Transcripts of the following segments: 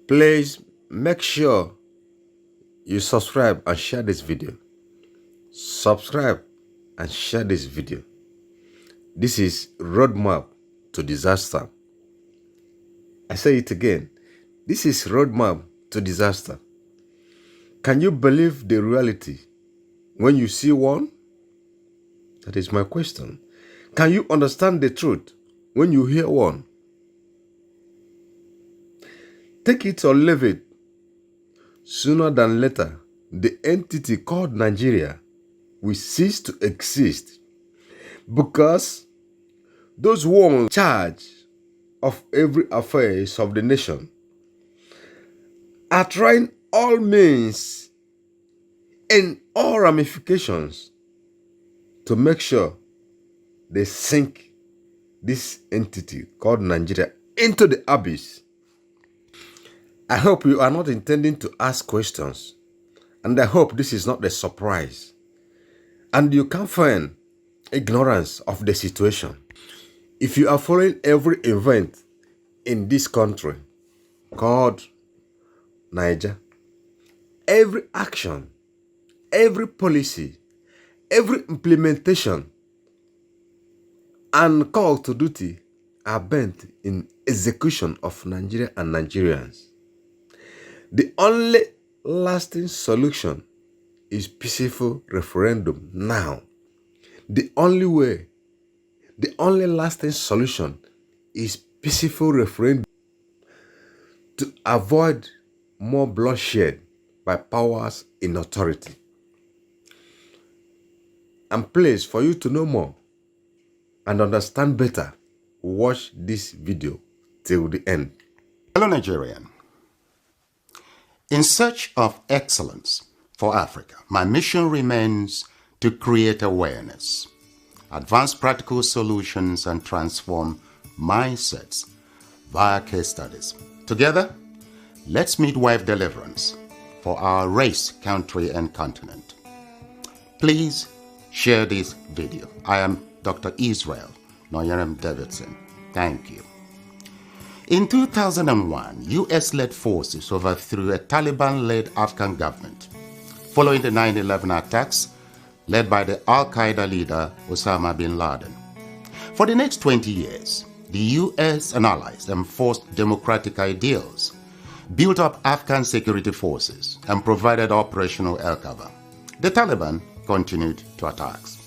Please make sure you subscribe and share this video. Subscribe and share this video. This is roadmap to disaster. I say it again. This is roadmap to disaster. Can you believe the reality when you see one? That is my question. Can you understand the truth when you hear one? Take it or leave it. Sooner than later, the entity called Nigeria will cease to exist because those who are in charge of every affairs of the nation are trying all means and all ramifications to make sure they sink this entity called Nigeria into the abyss. I hope you are not intending to ask questions, and I hope this is not a surprise, and you can find ignorance of the situation. If you are following every event in this country called Niger, every action, every policy, every implementation and call to duty are bent in execution of Nigeria and Nigerians. The only lasting solution is peaceful referendum now. The only way, the only lasting solution is peaceful referendum to avoid more bloodshed by powers in authority. And please, for you to know more and understand better, watch this video till the end. Hello, Nigerian. In search of excellence for Africa, my mission remains to create awareness, advance practical solutions, and transform mindsets via case studies. Together, let's midwife deliverance for our race, country, and continent. Please share this video. I am Dr. Israel Noyerem Davidson. Thank you. In 2001, US-led forces overthrew a Taliban-led Afghan government following the 9/11 attacks led by the Al-Qaeda leader Osama bin Laden. For the next 20 years, the US and allies enforced democratic ideals, built up Afghan security forces, and provided operational air cover. The Taliban continued to attacks.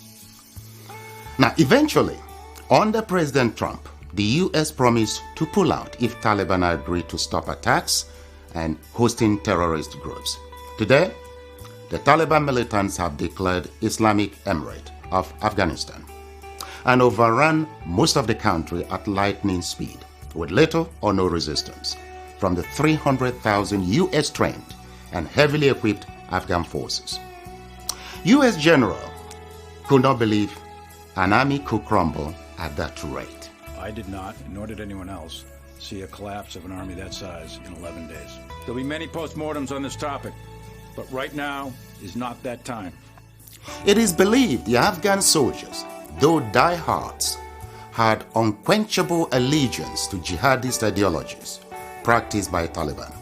Now, eventually, under President Trump, the US promised to pull out if Taliban agreed to stop attacks and hosting terrorist groups. Today, the Taliban militants have declared Islamic Emirate of Afghanistan and overrun most of the country at lightning speed with little or no resistance from the 300,000 US trained and heavily equipped Afghan forces. US general could not believe an army could crumble at that rate. I did not, nor did anyone else, see a collapse of an army that size in 11 days. There'll be many postmortems on this topic, but right now is not that time. It is believed the Afghan soldiers, though diehards, had unquenchable allegiance to jihadist ideologies practiced by Taliban.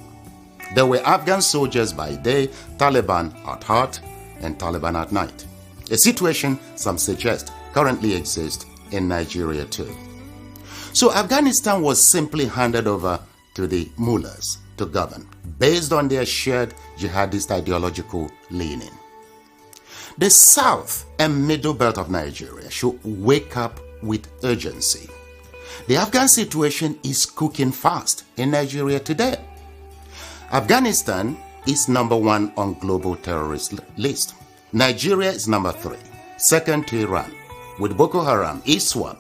There were Afghan soldiers by day, Taliban at heart, and Taliban at night. A situation some suggest currently exists in Nigeria too. So Afghanistan was simply handed over to the mullahs to govern based on their shared jihadist ideological leaning. The south and middle belt of Nigeria should wake up with urgency. The Afghan situation is cooking fast in Nigeria today. Afghanistan is number 1 on global terrorist list. Nigeria is number 3, second to Iran, with Boko Haram, ISWAP,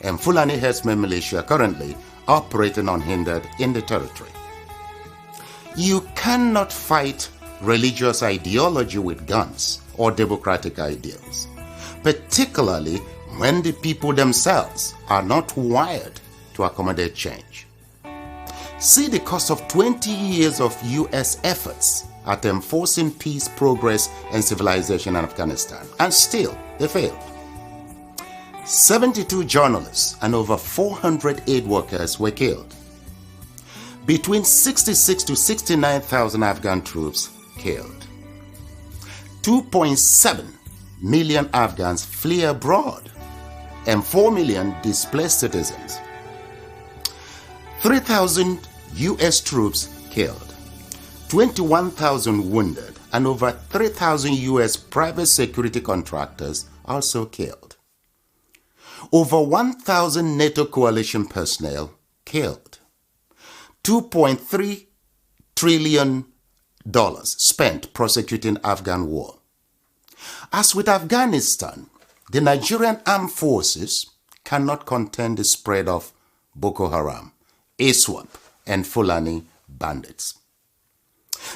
and Fulani Herdsmen militia currently operating unhindered in the territory. You cannot fight religious ideology with guns or democratic ideals, particularly when the people themselves are not wired to accommodate change. See the cost of 20 years of US efforts at enforcing peace, progress, and civilization in Afghanistan, and still they failed. 72 journalists and over 400 aid workers were killed. between 66 to 69,000 Afghan troops killed. 2.7 million Afghans flee abroad and 4 million displaced citizens. 3,000 U.S. troops killed, 21,000 wounded, and over 3,000 U.S. private security contractors also killed. Over 1,000 NATO coalition personnel killed. $2.3 trillion spent prosecuting Afghan war. As with Afghanistan, the Nigerian armed forces cannot contain the spread of Boko Haram, ISWAP, and Fulani bandits.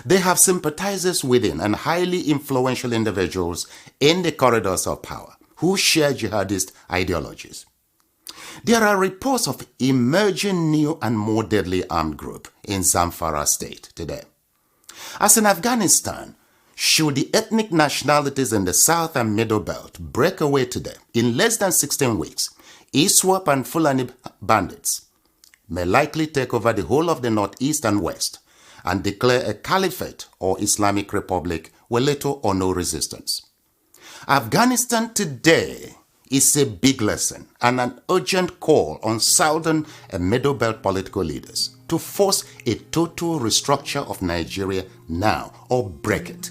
They have sympathizers within and highly influential individuals in the corridors of power who share jihadist ideologies. There are reports of emerging new and more deadly armed group in Zamfara state today. As in Afghanistan, should the ethnic nationalities in the South and Middle Belt break away today, in less than 16 weeks, ISWAP and Fulani bandits may likely take over the whole of the Northeast and West and declare a caliphate or Islamic Republic with little or no resistance. Afghanistan today is a big lesson and an urgent call on Southern and Middle Belt political leaders to force a total restructure of Nigeria now or break it.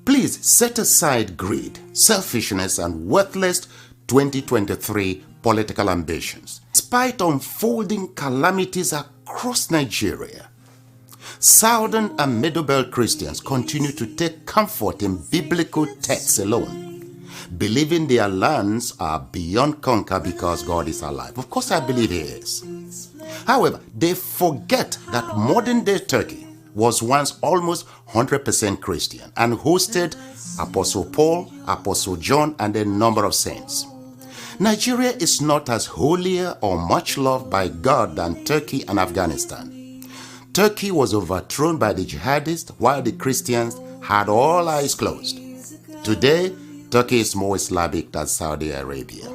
Please set aside greed, selfishness, and worthless 2023 political ambitions. Despite unfolding calamities across Nigeria, Southern and Middle Belt Christians continue to take comfort in biblical texts alone, believing their lands are beyond conquer because God is alive. Of course, I believe He is. However, they forget that modern-day Turkey was once almost 100% Christian and hosted Apostle Paul, Apostle John, and a number of saints. Nigeria is not as holier or much loved by God than Turkey and Afghanistan. Turkey was overthrown by the jihadists while the Christians had all eyes closed. Today, Turkey is more Islamic than Saudi Arabia.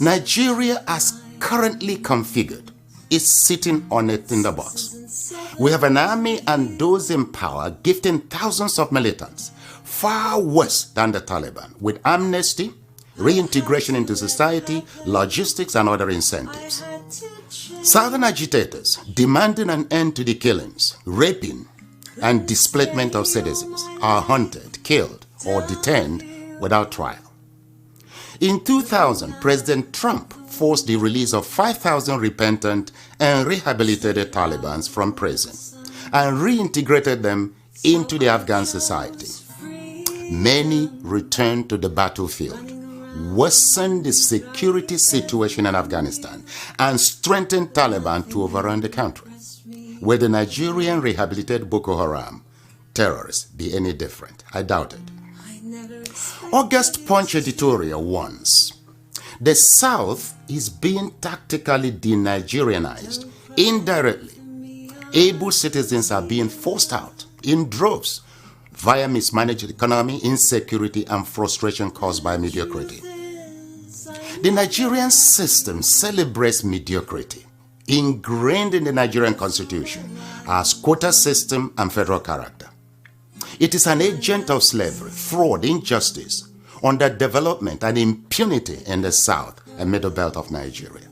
Nigeria, as currently configured, is sitting on a tinderbox. We have an army and those in power gifting thousands of militants, far worse than the Taliban, with amnesty, reintegration into society, logistics, and other incentives. Southern agitators demanding an end to the killings, raping, and displacement of citizens are hunted, killed, or detained without trial. In 2000, President Trump forced the release of 5,000 repentant and rehabilitated Talibans from prison and reintegrated them into the Afghan society. Many returned to the battlefield, worsened the security situation in Afghanistan, and strengthened Taliban to overrun the country. Will the Nigerian rehabilitated Boko Haram terrorists be any different? I doubt it. August Punch editorial warns, the South is being tactically de-Nigerianized. Indirectly, able citizens are being forced out in droves via mismanaged economy, insecurity, and frustration caused by mediocrity. The Nigerian system celebrates mediocrity, ingrained in the Nigerian constitution as quota system and federal character. It is an agent of slavery, fraud, injustice, underdevelopment, and impunity in the South and Middle Belt of Nigeria.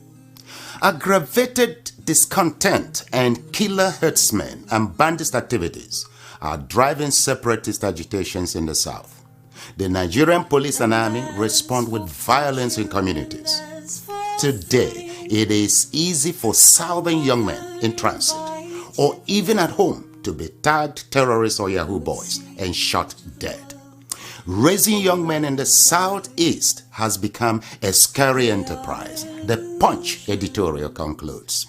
Aggravated discontent and killer herdsmen and bandit activities are driving separatist agitations in the South. The Nigerian police and army respond with violence in communities. Today, it is easy for Southern young men in transit or even at home to be tagged terrorists or Yahoo boys and shot dead. Raising young men in the Southeast has become a scary enterprise, the Punch editorial concludes.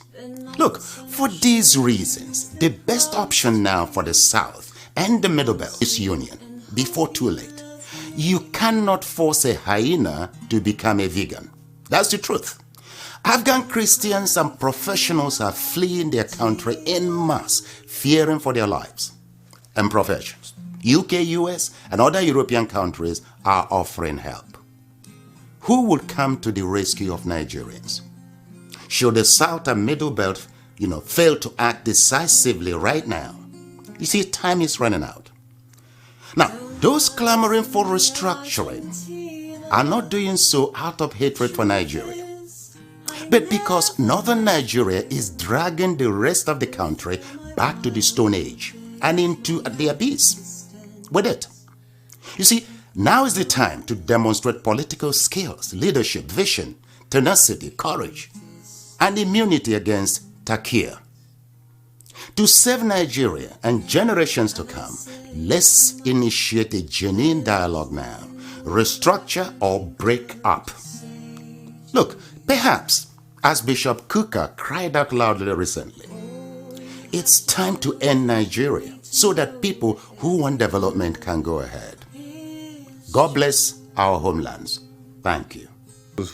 Look, for these reasons, the best option now for the South and the Middle Belt is union, before too late. You cannot force a hyena to become a vegan. That's the truth. Afghan Christians and professionals are fleeing their country en masse, fearing for their lives and professions. UK, US, and other European countries are offering help. Who will come to the rescue of Nigerians? Should the South and Middle Belt fail to act decisively right now, you see, time is running out. Now, those clamoring for restructuring are not doing so out of hatred for Nigeria, but because northern Nigeria is dragging the rest of the country back to the Stone Age and into the abyss with it. You see, now is the time to demonstrate political skills, leadership, vision, tenacity, courage, and immunity against Takia. To save Nigeria and generations to come, let's initiate a genuine dialogue now. Restructure or break up. Look, perhaps, as Bishop Kuka cried out loudly recently, it's time to end Nigeria so that people who want development can go ahead. God bless our homelands. Thank you.